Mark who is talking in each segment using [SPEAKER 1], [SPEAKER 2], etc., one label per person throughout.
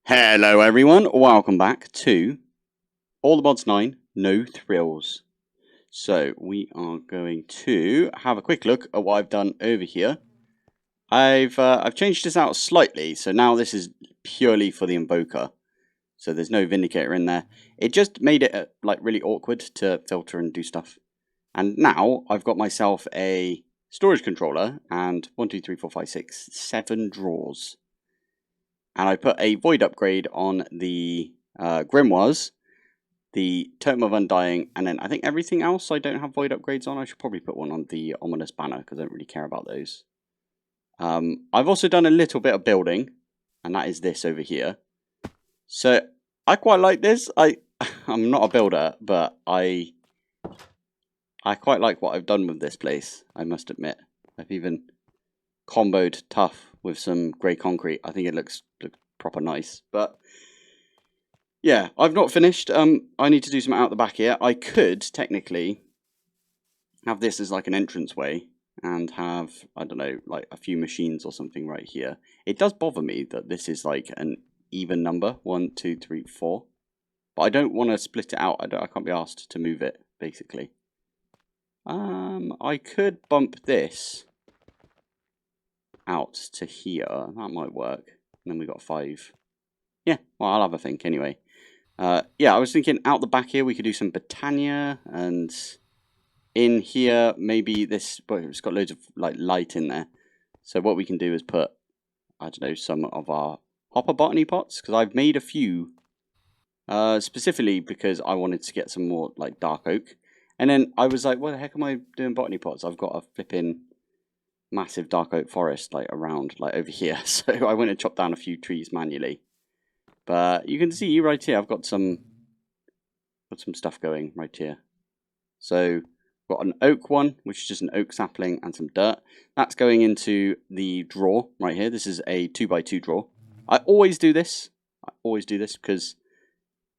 [SPEAKER 1] Hello everyone, welcome back to All the Mods 9, No Thrills. So we are going to have a quick look at what I've done over here. I've changed this out slightly, so now this is purely for the Invoker. So there's no Vindicator in there. It just made it like really awkward to filter and do stuff. And now I've got myself a storage controller and 1, 2, 3, 4, 5, 6, 7 drawers. And I put a void upgrade on the grimoires, the Totem of Undying, and then I think everything else I don't have void upgrades on. I should probably put one on the Ominous Banner because I don't really care about those. I've also done a little bit of building, and that is this over here. So I quite like this. I'm not a builder, but I quite like what I've done with this place, I must admit. I've even comboed tough with some grey concrete. I think it looks proper nice. But yeah, I've not finished. I need to do some out the back here. I could technically have this as like an entranceway and have, I don't know, like a few machines or something right here. It does bother me that this is like an even number, 1, 2, 3, 4. But I don't want to split it out. I can't be asked to move it, basically. I could bump this out to here. That might work. And then we got 5. Yeah, well, I'll have a think anyway. Yeah, I was thinking out the back here we could do some Britannia, and in here maybe this. But it's got loads of like light in there. So what we can do is put, I don't know, some of our hopper botany pots, because I've made a few specifically because I wanted to get some more like dark oak. And then I was like, what the heck am I doing botany pots? I've got a flipping massive dark oak forest like around like over here. So I went and chopped down a few trees manually. But you can see right here I've got some stuff going right here. So got an oak one, which is just an oak sapling and some dirt. That's going into the drawer right here. This is a 2x2 drawer. I always do this. Because,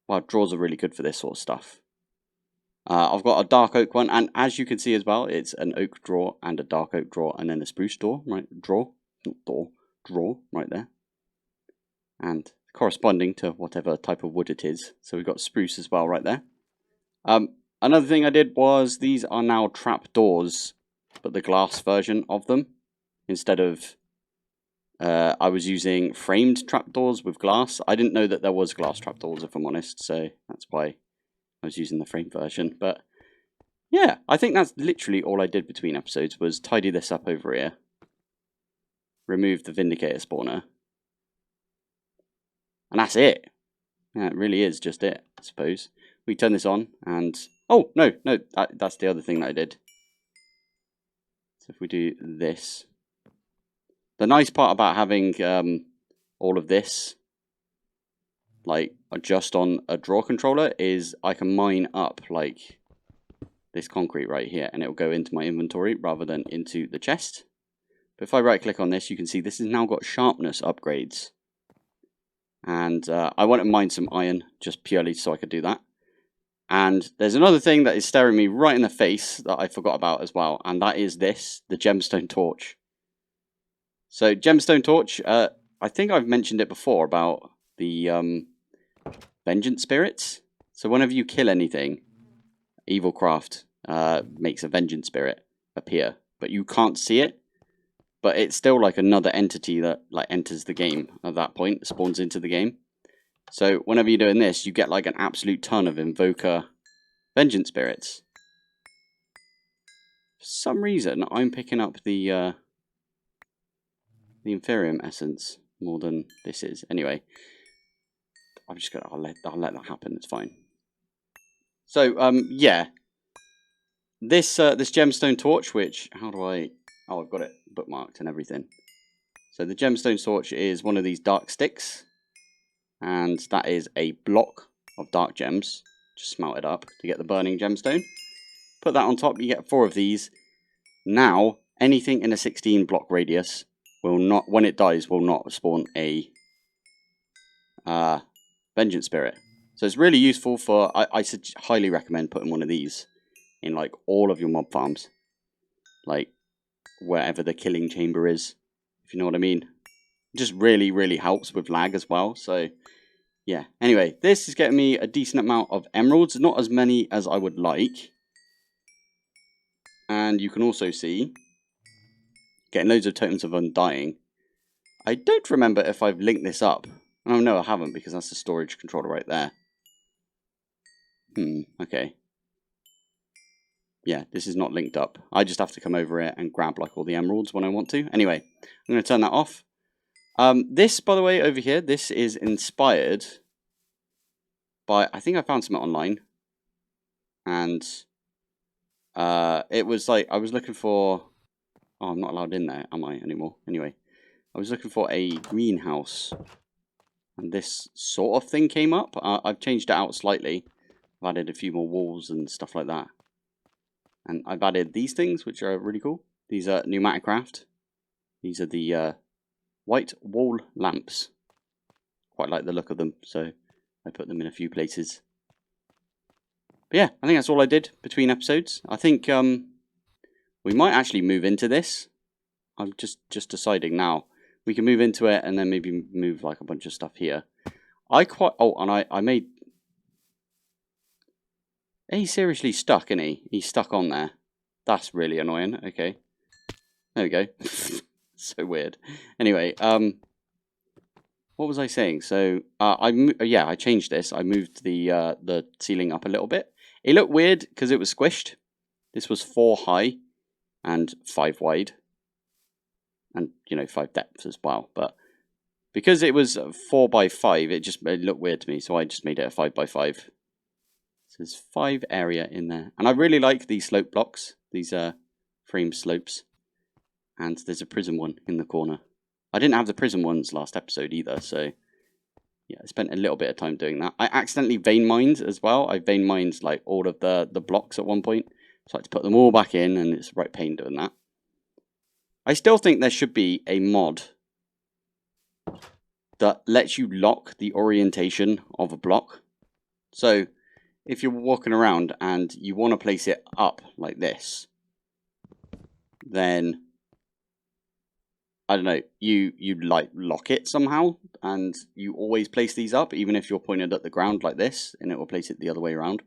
[SPEAKER 1] well, drawers are really good for this sort of stuff. I've got a dark oak one, and as you can see as well, it's an oak drawer and a dark oak drawer, and then a spruce drawer, drawer right there. And corresponding to whatever type of wood it is. So we've got spruce as well right there. Another thing I did was these are now trap doors, but the glass version of them. Instead of, I was using framed trapdoors with glass. I didn't know that there was glass trapdoors, if I'm honest, so that's why I was using the frame version. But yeah, I think that's literally all I did between episodes, was tidy this up over here, remove the Vindicator spawner, and that's it. Yeah, it really is just it, I suppose. We turn this on and... Oh, no, that's the other thing that I did. So if we do this... The nice part about having all of this, like, just on a drawer controller, is I can mine up, like, this concrete right here, and it will go into my inventory rather than into the chest. But if I right-click on this, you can see this has now got sharpness upgrades. And I want to mine some iron, just purely so I could do that. And there's another thing that is staring me right in the face that I forgot about as well, and that is this, the gemstone torch. So gemstone torch, I think I've mentioned it before about the vengeance spirits. So whenever you kill anything, Evilcraft makes a vengeance spirit appear, but you can't see it. But it's still like another entity that like enters the game at that point, spawns into the game. So whenever you're doing this, you get like an absolute ton of Invoker vengeance spirits. For some reason, I'm picking up the Inferium essence more than this is. Anyway, I'm just gonna I'll let that happen. It's fine. So yeah, this gemstone torch, which how do I? Oh, I've got it bookmarked and everything. So the gemstone torch is one of these dark sticks, and that is a block of dark gems. Just smelt it up to get the burning gemstone. Put that on top, you get 4 of these. Now, anything in a 16 block radius will not, when it dies, will not spawn a vengeance spirit. So it's really useful for, I highly recommend putting one of these in like all of your mob farms. Like wherever the killing chamber is, if you know what I mean. just really, really helps with lag as well. So, yeah. Anyway, this is getting me a decent amount of emeralds. Not as many as I would like. And you can also see getting loads of tokens of undying. I don't remember if I've linked this up. Oh, no, I haven't, because that's the storage controller right there. Okay. Yeah, this is not linked up. I just have to come over it and grab like all the emeralds when I want to. Anyway, I'm going to turn that off. This, by the way, over here, this is inspired by, I think I found something online. And it was like, I was looking for, oh, I'm not allowed in there, am I, anymore? Anyway, I was looking for a greenhouse. And this sort of thing came up. I've changed it out slightly. I've added a few more walls and stuff like that. And I've added these things, which are really cool. These are pneumatic craft. These are the white wall lamps. Quite like the look of them, so I put them in a few places. But yeah, I think that's all I did between episodes. I think we might actually move into this. I'm just deciding now. We can move into it and then maybe move like a bunch of stuff here. And I made... He's seriously stuck, isn't he? He's stuck on there. That's really annoying. Okay. There we go. So weird. Anyway, what was I saying? So, I changed this. I moved the ceiling up a little bit. It looked weird because it was squished. This was 4 high and 5 wide. And, 5 depth as well. But because it was 4 by 5, it looked weird to me. So I just made it a 5 by 5. So there's 5 area in there. And I really like these slope blocks. These frame slopes. And there's a prism one in the corner. I didn't have the prism ones last episode either, so yeah, I spent a little bit of time doing that. I accidentally vein mined as well. I vein mined like all of the blocks at one point. So I had to put them all back in, and it's a right pain doing that. I still think there should be a mod that lets you lock the orientation of a block. So if you're walking around and you want to place it up like this, then I don't know, you like lock it somehow, and you always place these up, even if you're pointed at the ground like this, and it will place it the other way around.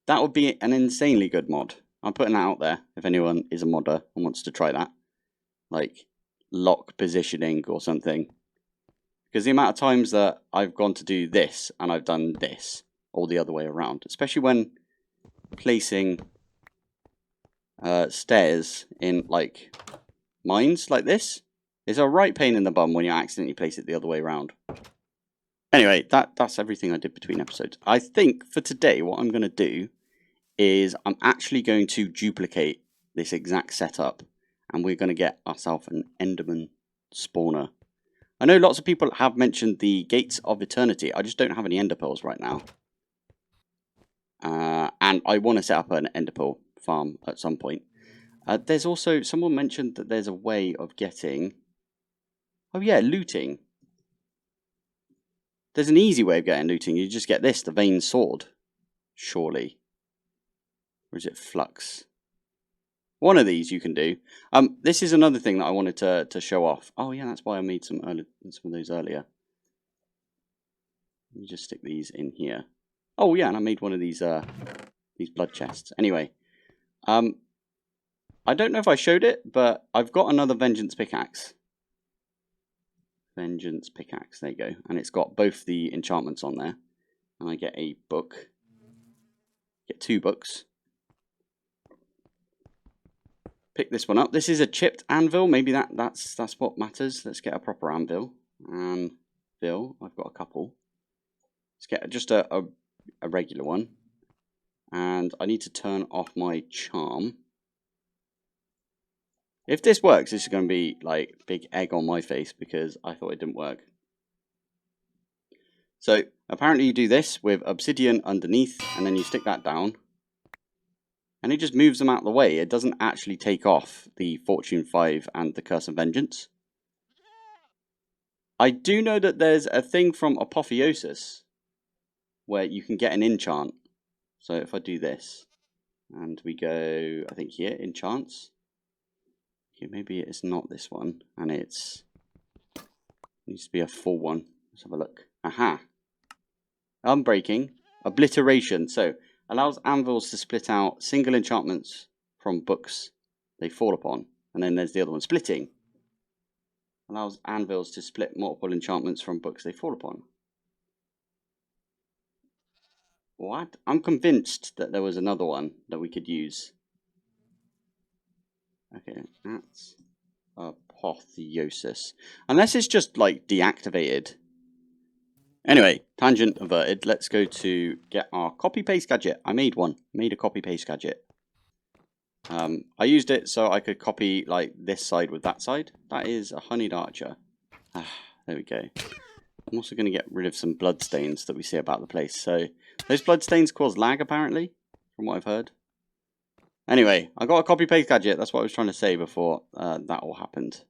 [SPEAKER 1] That would be an insanely good mod. I'm putting that out there, if anyone is a modder and wants to try that. Like, lock positioning or something. Because the amount of times that I've gone to do this, and I've done this, all the other way around, especially when placing stairs in, like, mines like this. It's a right pain in the bum when you accidentally place it the other way around. Anyway, that's everything I did between episodes. I think for today what I'm going to do is I'm actually going to duplicate this exact setup, and we're going to get ourselves an Enderman spawner. I know lots of people have mentioned the Gates of Eternity. I just don't have any Ender Pearls right now. And I want to set up an Ender Pearl farm at some point. There's also, someone mentioned that there's a way of getting... Oh yeah, looting. There's an easy way of getting looting. You just get this, the Vein Sword. Surely. Or is it Flux? One of these you can do. This is another thing that I wanted to show off. Oh yeah, that's why I made some of those earlier. Let me just stick these in here. Oh yeah, and I made one of these blood chests. Anyway, I don't know if I showed it, but I've got another Vengeance pickaxe. Vengeance pickaxe, there you go. And it's got both the enchantments on there. And I get a book. Get 2 books. Pick this one up. This is a chipped anvil. Maybe that's what matters. Let's get a proper anvil. Anvil. I've got a couple. Let's get just a regular one. And I need to turn off my charm. If this works, this is going to be like big egg on my face because I thought it didn't work. So apparently you do this with obsidian underneath, and then you stick that down. And it just moves them out of the way. It doesn't actually take off the Fortune 5 and the Curse of Vengeance. I do know that there's a thing from Apotheosis where you can get an enchant. So if I do this, and we go, I think here, enchants. Okay, maybe it's not this one, and it's Needs to be a full one. Let's have a look. Aha. Unbreaking. Obliteration. So, allows anvils to split out single enchantments from books they fall upon. And then there's the other one. Splitting. Allows anvils to split multiple enchantments from books they fall upon. What? I'm convinced that there was another one that we could use. Okay, that's apotheosis. Unless it's just like deactivated. Anyway, tangent averted. Let's go to get our copy paste gadget. I made one. Made a copy paste gadget. I used it so I could copy like this side with that side. That is a honeyed archer. There we go. I'm also going to get rid of some bloodstains that we see about the place. So those bloodstains cause lag apparently, from what I've heard. Anyway, I got a copy paste gadget. That's what I was trying to say before that all happened.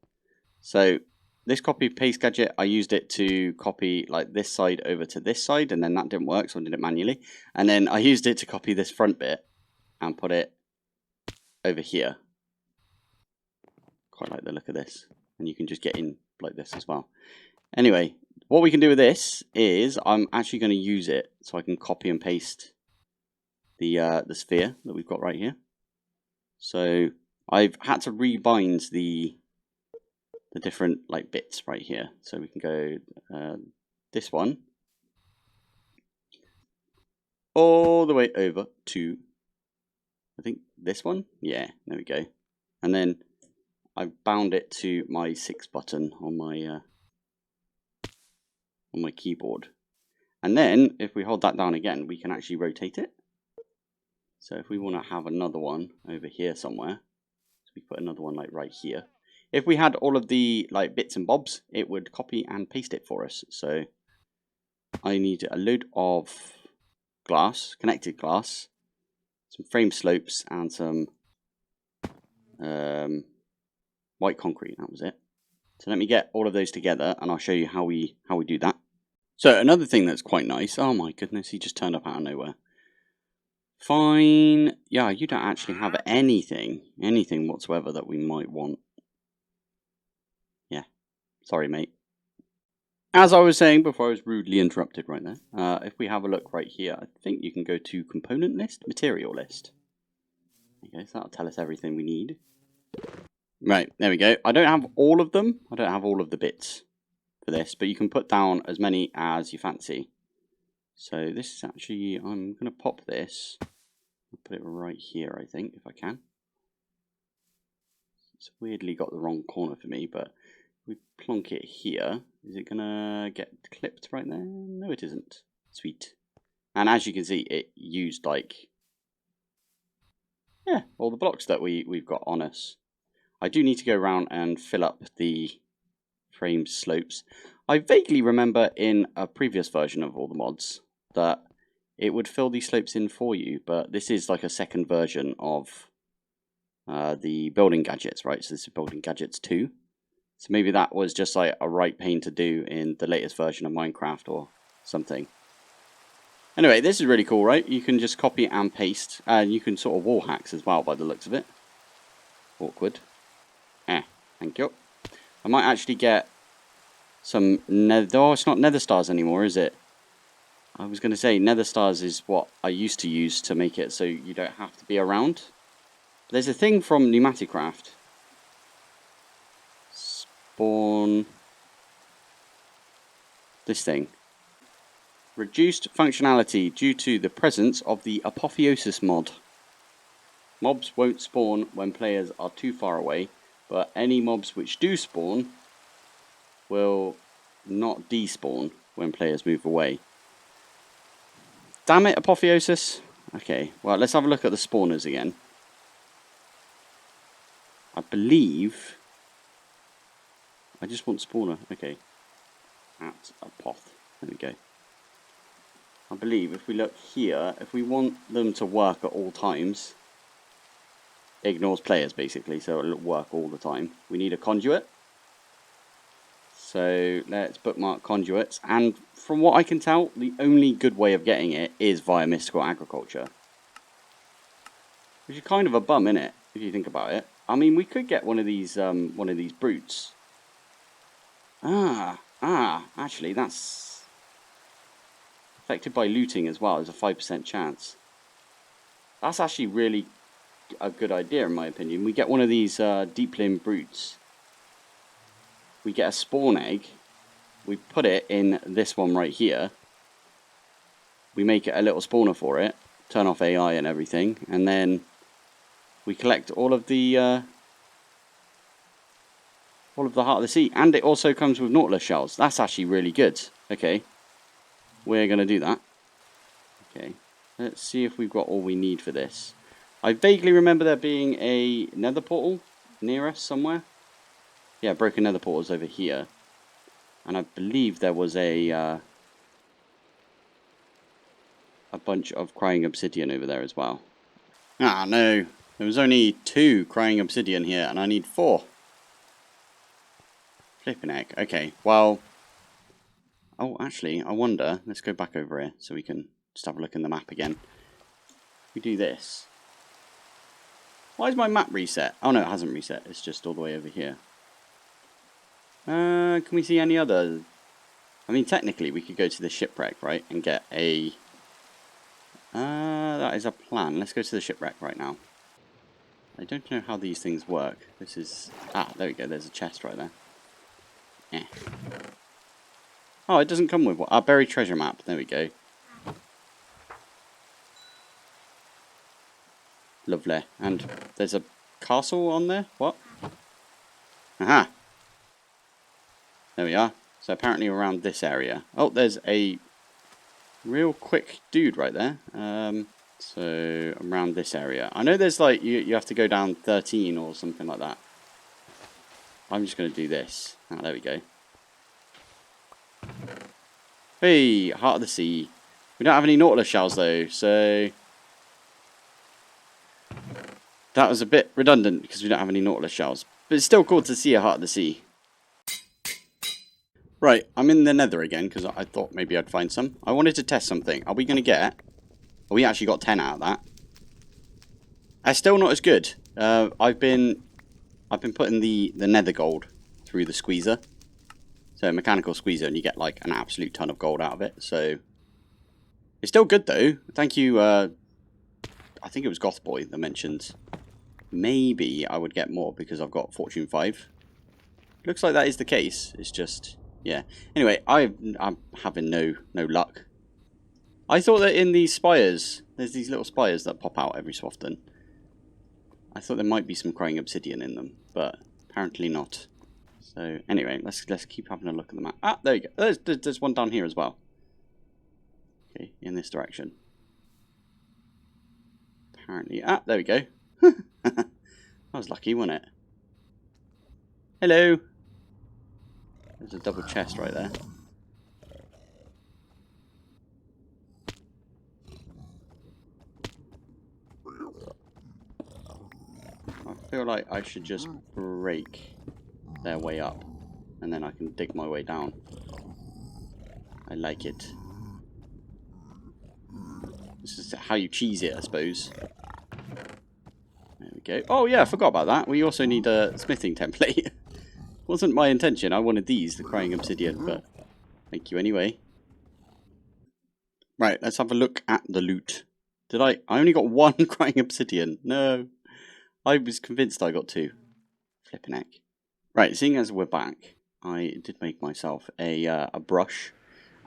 [SPEAKER 1] So this copy paste gadget, I used it to copy like this side over to this side, and then that didn't work, so I did it manually. And then I used it to copy this front bit and put it over here. Quite like the look of this. And you can just get in like this as well. Anyway, what we can do with this is I'm actually going to use it so I can copy and paste the sphere that we've got right here. So I've had to rebind the different like bits right here. So we can go this one all the way over to, I think this one. Yeah, there we go. And then I've bound it to my 6 button on my keyboard. And then if we hold that down again, we can actually rotate it. So if we want to have another one over here somewhere, so we put another one like right here. If we had all of the like bits and bobs, it would copy and paste it for us. So I need a load of glass, connected glass, some frame slopes, and some white concrete. That was it. So let me get all of those together, and I'll show you how we do that. So another thing that's quite nice. Oh my goodness, he just turned up out of nowhere. Fine. Yeah, you don't actually have anything whatsoever that we might want. Yeah. Sorry, mate. As I was saying before I was rudely interrupted right there, if we have a look right here, I think you can go to component list, material list. Okay, so that'll tell us everything we need. Right, there we go. I don't have all of them. I don't have all of the bits for this, but you can put down as many as you fancy. So this is actually, I'm going to pop this. I'll put it right here, I think, if I can. It's weirdly got the wrong corner for me, but if we plonk it here, is it going to get clipped right there? No, it isn't. Sweet. And as you can see, it used like, yeah, all the blocks that we've got on us. I do need to go around and fill up the frame slopes. I vaguely remember in a previous version of all the mods that it would fill these slopes in for you, but this is like a second version of the building gadgets, right? So this is building gadgets 2. So maybe that was just like a right pain to do in the latest version of Minecraft or something. Anyway, this is really cool, right? You can just copy and paste, and you can sort of wall hacks as well by the looks of it. Awkward. Thank you. I might actually get some nether. Oh, it's not nether stars anymore, is it? I was going to say nether stars is what I used to use to make it so you don't have to be around. There's a thing from Pneumaticraft. Spawn. This thing. Reduced functionality due to the presence of the apotheosis mod. Mobs won't spawn when players are too far away, but any mobs which do spawn will not despawn when players move away. Damn it, apotheosis. Okay, well, let's have a look at the spawners again. I believe I just want spawner. Okay. At apoth. There we go. I believe if we look here, if we want them to work at all times, it ignores players basically, so it'll work all the time. We need a conduit. So let's bookmark conduits, and from what I can tell, the only good way of getting it is via mystical agriculture. Which is kind of a bum, isn't it, if you think about it. I mean, we could get one of these brutes. Ah, Ah, actually, that's affected by looting as well. There's a 5% chance. That's actually really a good idea, in my opinion. We get one of these deep limb brutes. We get a spawn egg. We put it in this one right here. We make it a little spawner for it. Turn off AI and everything. And then we collect all of the heart of the sea. And it also comes with Nautilus shells. That's actually really good. Okay. We're going to do that. Okay. Let's see if we've got all we need for this. I vaguely remember there being a nether portal near us somewhere. Yeah, broken nether portals over here. And I believe there was a bunch of crying obsidian over there as well. Ah, no. There was only 2 crying obsidian here, and I need 4. Flipping heck. Okay, well... Oh, actually, I wonder... Let's go back over here so we can just have a look in the map again. We do this. Why is my map reset? Oh, no, it hasn't reset. It's just all the way over here. Can we see any other... I mean, technically, we could go to the shipwreck, right? And get a... that is a plan. Let's go to the shipwreck right now. I don't know how these things work. This is... Ah, there we go. There's a chest right there. Eh. Oh, it doesn't come with what? Our buried treasure map. There we go. Lovely. And there's a castle on there. What? Aha. There we are. So apparently around this area. Oh, there's a real quick dude right there. So around this area. I know there's like, you have to go down 13 or something like that. I'm just going to do this. Ah, there we go. Hey, Heart of the Sea. We don't have any Nautilus shells though, so... That was a bit redundant because we don't have any Nautilus shells. But it's still cool to see a Heart of the Sea. Right, I'm in the nether again because I thought maybe I'd find some. I wanted to test something. Are we going to get... Oh, we actually got 10 out of that. That's still not as good. I've been putting the nether gold through the squeezer. So mechanical squeezer, and you get like an absolute ton of gold out of it. So it's still good though. Thank you. I think it was Gothboy that mentioned maybe I would get more because I've got Fortune 5. Looks like that is the case. It's just, yeah. Anyway, I'm having no luck. I thought that in these spires, there's these little spires that pop out every so often. I thought there might be some crying obsidian in them, but apparently not. So anyway, let's keep having a look at the map. Ah, there you go. There's one down here as well. Okay, in this direction. Apparently, there we go. That was lucky, wasn't it? Hello. There's a double chest right there. I feel like I should just break their way up, and then I can dig my way down. I like it. This is how you cheese it, I suppose. There we go. Oh yeah, I forgot about that. We also need a smithing template. Wasn't my intention. I wanted these, the crying obsidian, but thank you anyway. Right, let's have a look at the loot. I only got 1 crying obsidian. No. I was convinced I got 2. Flipping heck. Right, seeing as we're back, I did make myself a brush.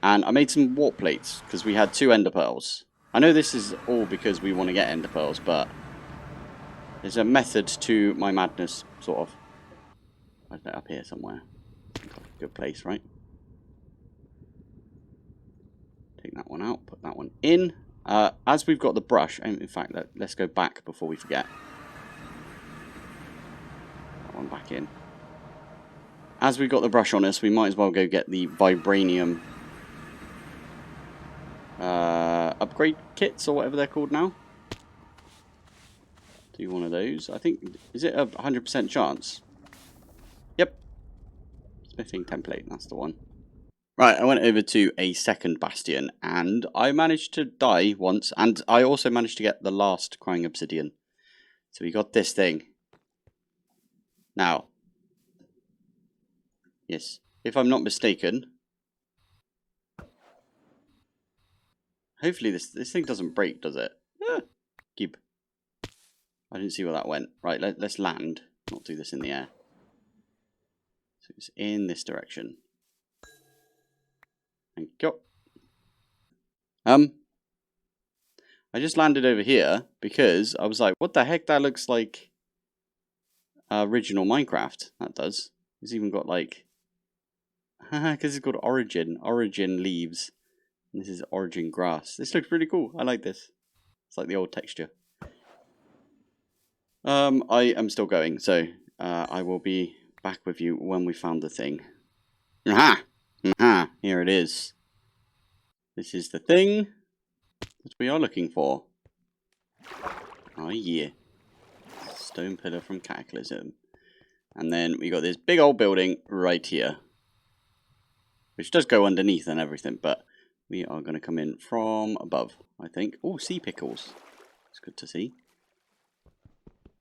[SPEAKER 1] And I made some warp plates, because we had 2 ender pearls. I know this is all because we want to get ender pearls, but there's a method to my madness, sort of. I've got it up here somewhere. Good place, right? Take that one out, put that one in. As we've got the brush, in fact, let's go back before we forget. That one back in. As we've got the brush on us, we might as well go get the vibranium upgrade kits, or whatever they're called now. Do one of those. I think, is it a 100% chance? Yep. Smithing template, that's the one. Right, I went over to a second bastion, and I managed to die once, and I also managed to get the last crying obsidian. So we got this thing. Now. Yes, if I'm not mistaken. Hopefully this thing doesn't break, does it? Ah, keep. I didn't see where that went. Right, let's land. Not do this in the air. So it's in this direction. Thank you. I just landed over here because I was like, what the heck? That looks like original Minecraft. That does. It's even got like, because it's called Origin leaves. And this is Origin grass. This looks pretty cool. I like this. It's like the old texture. I am still going, so I will be back with you when we found the thing. Aha! Aha! Here it is. This is the thing that we are looking for. Oh yeah. Stone pillar from Cataclysm. And then we got this big old building right here. Which does go underneath and everything, but we are going to come in from above, I think. Oh, sea pickles. It's good to see.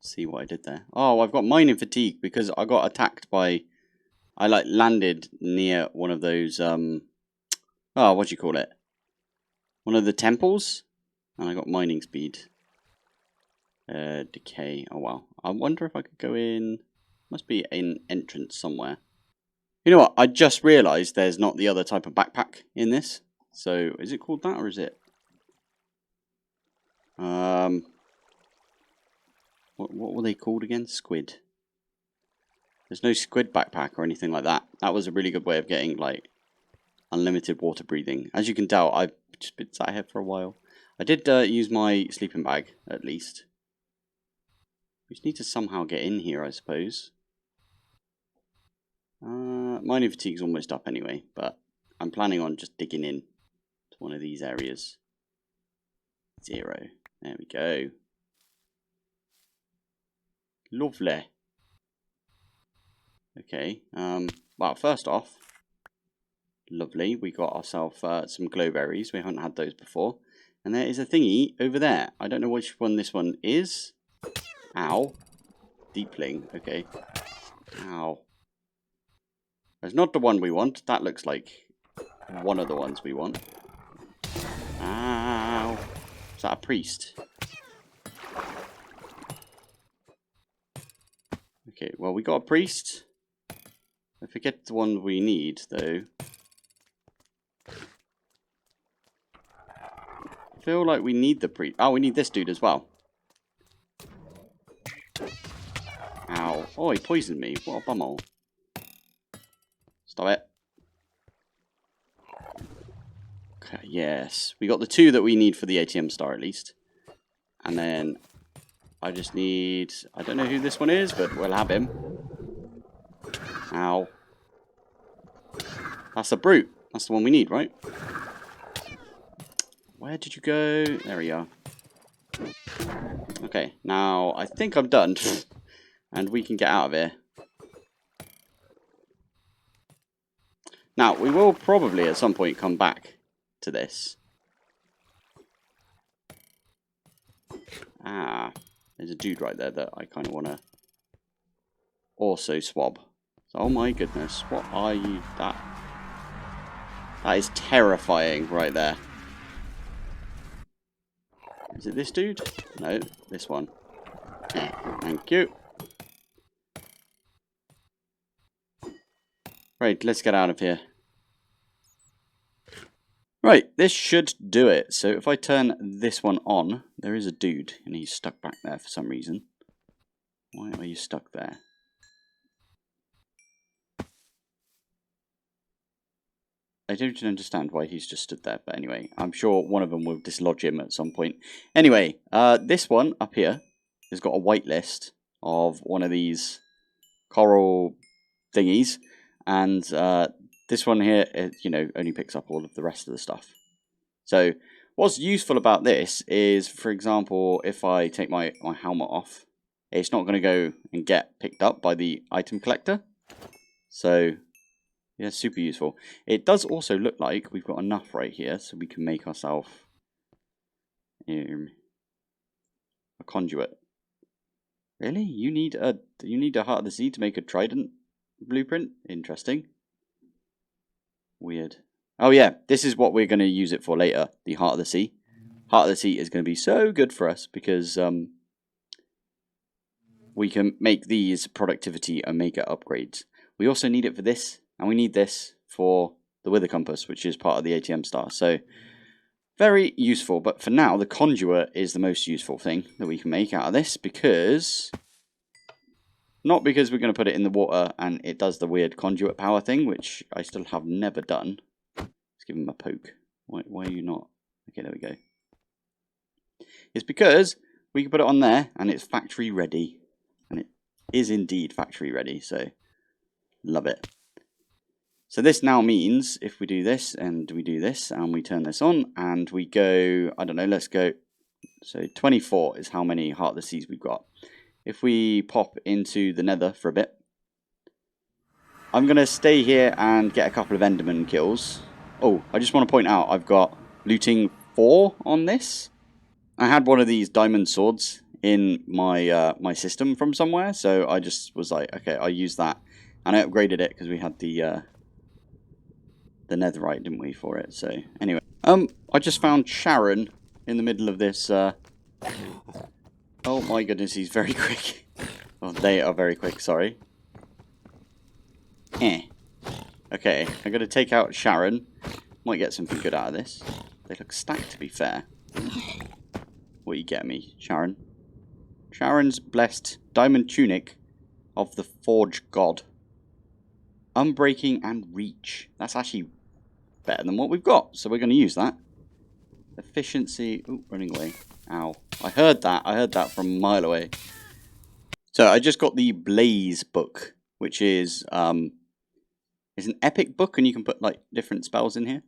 [SPEAKER 1] See what I did there. Oh, I've got mining fatigue because I got attacked by... I like landed near one of those... oh, what do you call it? One of the temples? And I got mining speed. Decay. Oh, wow. I wonder if I could go in... Must be an entrance somewhere. You know what? I just realised there's not the other type of backpack in this. So, is it called that or is it... What were they called again? Squid. There's no squid backpack or anything like that. That was a really good way of getting, like, unlimited water breathing. As you can tell, I've just been sat here for a while. I did use my sleeping bag, at least. We just need to somehow get in here, I suppose. Mining fatigue's almost up anyway, but I'm planning on just digging in to one of these areas. 0. There we go. Lovely. Okay, well, first off, lovely, we got ourselves some glowberries. We haven't had those before. And there is a thingy over there. I don't know which one this one is. Ow. Deepling, okay. Ow. That's not the one we want. That looks like one of the ones we want. Ow. Is that a priest? Okay, well, we got a priest. I forget the one we need, though. I feel like we need the priest. Oh, we need this dude as well. Ow. Oh, he poisoned me. What a bumhole. Stop it. Okay, yes. We got the 2 that we need for the ATM star, at least. And then I just need... I don't know who this one is, but we'll have him. Ow. That's a brute. That's the one we need, right? Where did you go? There we are. Okay, now I think I'm done. And we can get out of here. Now, we will probably at some point come back to this. Ah, there's a dude right there that I kind of want to also swab. So, oh my goodness, what are you? That is terrifying right there. Is it this dude? No, this one. Thank you. Right, let's get out of here. Right, this should do it. So if I turn this one on, there is a dude, and he's stuck back there for some reason. Why are you stuck there? I don't understand why he's just stood there, but anyway, I'm sure one of them will dislodge him at some point. Anyway, this one up here has got a whitelist of one of these coral thingies, and this one here, you know, only picks up all of the rest of the stuff. So what's useful about this is, for example, if I take my helmet off, it's not going to go and get picked up by the item collector. So yeah, super useful. It does also look like we've got enough right here, so we can make ourselves a conduit. Really? You need a Heart of the Sea to make a trident blueprint? Interesting. Weird. Oh yeah, this is what we're going to use it for later. The Heart of the Sea. Heart of the Sea is going to be so good for us because we can make these productivity and maker upgrades. We also need it for this, and we need this for the Wither Compass, which is part of the ATM star. So very useful. But for now, the Conduit is the most useful thing that we can make out of this because... Not because we're going to put it in the water and it does the weird conduit power thing, which I still have never done. Let's give him a poke. Why are you not? Okay, there we go. It's because we can put it on there and it's factory ready. And it is indeed factory ready, so love it. So this now means if we do this and we do this and we turn this on and we go, I don't know, let's go. So 24 is how many Heart of the Seas we've got. If we pop into the nether for a bit, I'm going to stay here and get a couple of Enderman kills. Oh, I just want to point out I've got looting 4 on this. I had one of these diamond swords in my my system from somewhere, so I just was like, okay, I'll use that. And I upgraded it because we had the netherite, didn't we, for it. So anyway, I just found Sharon in the middle of this. Oh my goodness, he's very quick. Oh, they are very quick, sorry. Okay, I'm going to take out Sharon. Might get something good out of this. They look stacked, to be fair. What you get me, Sharon? Sharon's blessed diamond tunic of the Forge God. Unbreaking and reach. That's actually better than what we've got, so we're going to use that. Efficiency. Ooh, running away. Ow. I heard that. I heard that from a mile away. So I just got the Blaze book, which is it's an epic book, and you can put like different spells in here.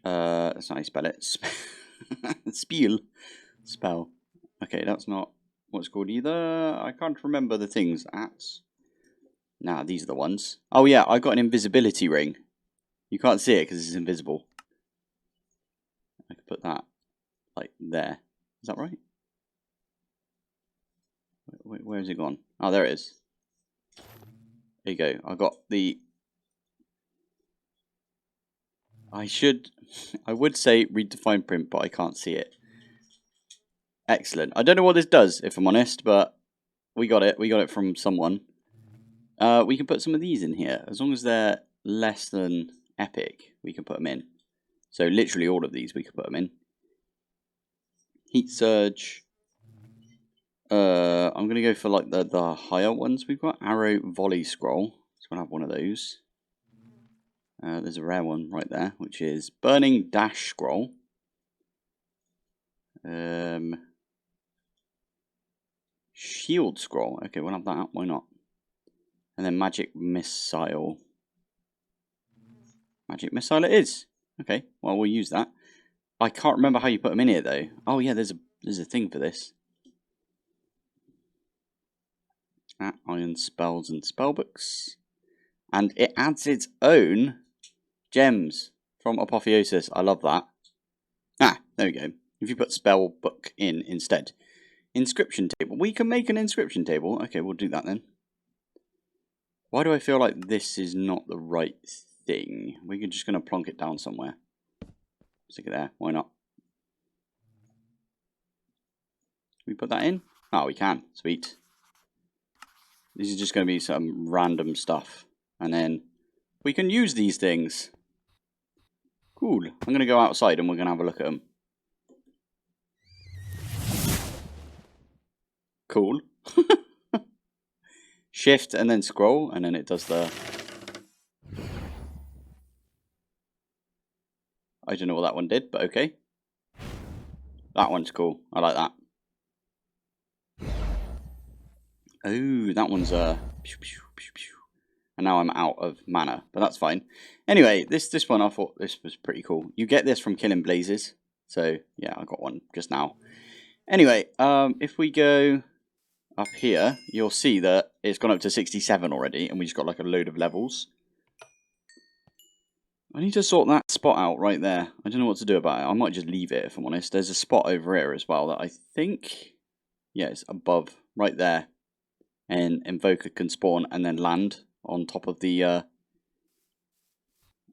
[SPEAKER 1] That's not how you spell it. Spiel. Spell. Okay, that's not what's called either. I can't remember the things. Nah, these are the ones. Oh yeah, I got an invisibility ring. You can't see it because it's invisible. I could put that like there. Is that right? Where has it gone? Oh, there it is. There you go. I got the... I would say read the fine print, but I can't see it. Excellent. I don't know what this does, if I'm honest, but we got it. We got it from someone. We can put some of these in here. As long as they're less than epic, we can put them in. So literally all of these we can put them in. Heat Surge. I'm going to go for like the higher ones we've got. Arrow Volley Scroll. So we'll have one of those. There's a rare one right there, which is Burning Dash Scroll. Shield Scroll. Okay, we'll have that. Why not? And then Magic Missile. Magic Missile it is. Okay, well, we'll use that. I can't remember how you put them in here, though. Oh, yeah, there's a thing for this. Iron Spells and Spellbooks. And it adds its own gems from Apotheosis. I love that. There we go. If you put Spellbook in instead. Inscription table. We can make an inscription table. Okay, we'll do that then. Why do I feel like this is not the right thing? We're just going to plonk it down somewhere. Stick it there. Why not? Can we put that in? Oh, we can. Sweet. This is just going to be some random stuff. And then we can use these things. Cool. I'm going to go outside and we're going to have a look at them. Cool. Shift and then scroll, and then it does the... I don't know what that one did, but okay. That one's cool. I like that. Oh, that one's and now I'm out of mana, but that's fine. Anyway, this one I thought this was pretty cool. You get this from killing blazes. So yeah, I got one just now. Anyway, if we go up here, you'll see that it's gone up to 67 already, and we just got like a load of levels. I need to sort that spot out right there. I don't know what to do about it. I might just leave it, if I'm honest. There's a spot over here as well that I think... Yeah, it's above, right there. And Invoker can spawn and then land on top of the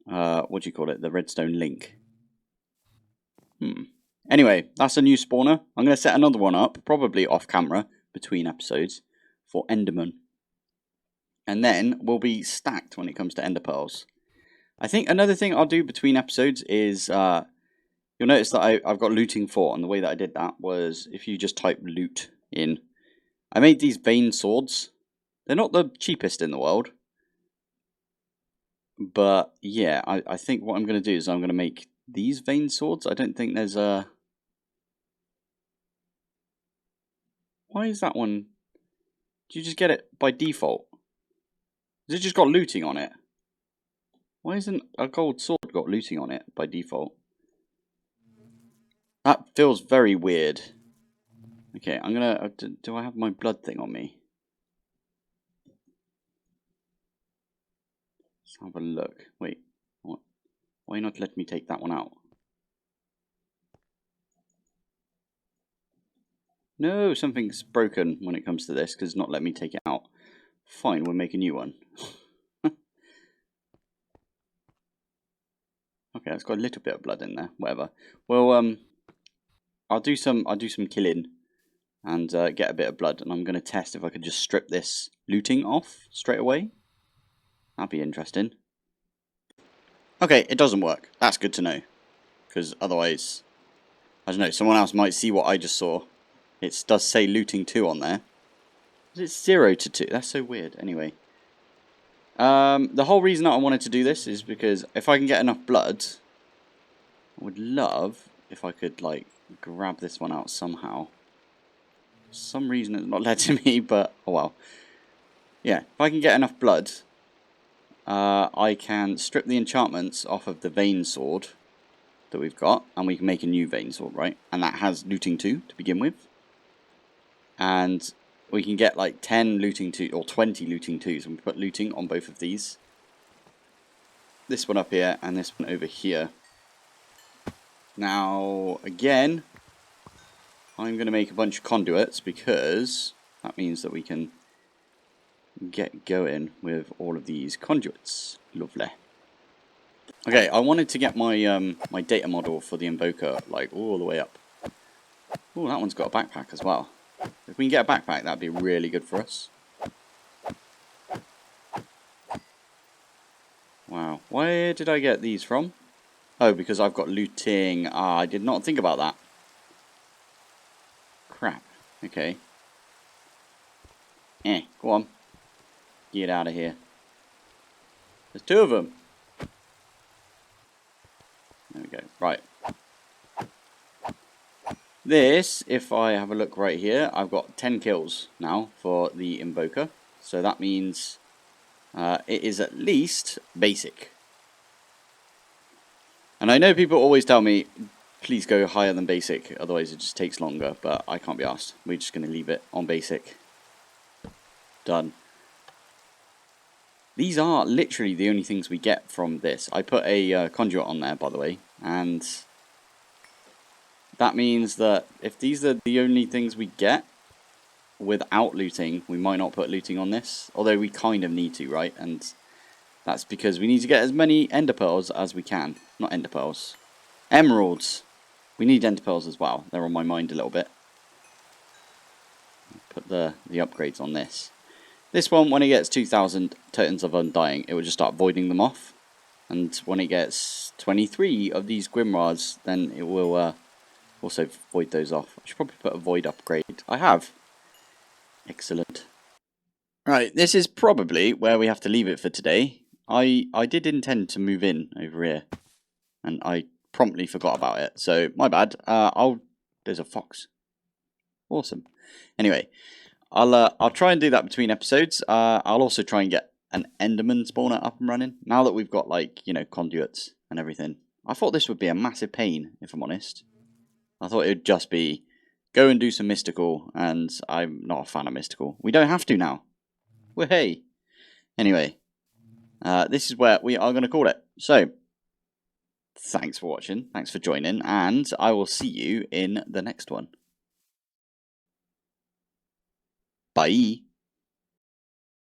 [SPEAKER 1] what do you call it? The redstone link. Anyway, that's a new spawner. I'm going to set another one up, probably off camera, between episodes, for Enderman. And then we'll be stacked when it comes to ender pearls. I think another thing I'll do between episodes is, you'll notice that I've got looting 4, and the way that I did that was if you just type loot in. I made these vein swords. They're not the cheapest in the world. But yeah, I think what I'm going to do is I'm going to make these vein swords. I don't think there's a... Why is that one... Do you just get it by default? Has it just got looting on it? Why isn't a gold sword got looting on it by default? That feels very weird. Okay, I'm gonna... Do I have my blood thing on me? Let's have a look. Wait, what? Why not let me take that one out? No, something's broken when it comes to this because it's not letting me take it out. Fine, we'll make a new one. Okay, it's got a little bit of blood in there. Whatever. Well, I'll do some killing and get a bit of blood, and I'm gonna test if I could just strip this looting off straight away. That'd be interesting. Okay, it doesn't work. That's good to know, because otherwise, I don't know, someone else might see what I just saw. It does say looting 2 on there. It's 0 to 2. That's so weird. Anyway. The whole reason that I wanted to do this is because if I can get enough blood, I would love if I could, like, grab this one out somehow. For some reason it's not letting me, but oh well. Yeah, if I can get enough blood, I can strip the enchantments off of the vein sword that we've got, and we can make a new vein sword, right? And that has looting 2 to begin with. And we can get like 10 looting 2 or 20 looting 2s, and we put looting on both of these. This one up here and this one over here. Now, again, I'm going to make a bunch of conduits because that means that we can get going with all of these conduits. Lovely. Okay, I wanted to get my my data model for the invoker like all the way up. Oh, that one's got a backpack as well. If we can get a backpack, that'd be really good for us. Wow. Where did I get these from? Oh, because I've got looting. Ah, I did not think about that. Crap. Okay. Go on. Get out of here. There's 2 of them. There we go. Right. This, if I have a look right here, I've got 10 kills now for the invoker. So that means it is at least basic. And I know people always tell me, please go higher than basic, otherwise it just takes longer, but I can't be asked. We're just going to leave it on basic. Done. These are literally the only things we get from this. I put a conduit on there, by the way, and that means that if these are the only things we get without looting, we might not put looting on this, although we kind of need to, right? And that's because we need to get as many ender pearls as we can. Not ender pearls. Emeralds. We need ender pearls as well. They're on my mind a little bit. Put the upgrades on this. This one, when it gets 2,000 tokens of undying, it will just start voiding them off. And when it gets 23 of these Grimrars, then it will also void those off. I should probably put a void upgrade. I have. Excellent. Right, this is probably where we have to leave it for today. I did intend to move in over here, and I promptly forgot about it. So my bad. There's a fox. Awesome. Anyway, I'll try and do that between episodes. I'll also try and get an Enderman spawner up and running now that we've got, like, you know, conduits and everything. I thought this would be a massive pain, if I'm honest. I thought it would just be go and do some mystical, and I'm not a fan of mystical. We don't have to now. Well, hey. Anyway, this is where we are going to call it. So, thanks for watching, thanks for joining, and I will see you in the next one. Bye.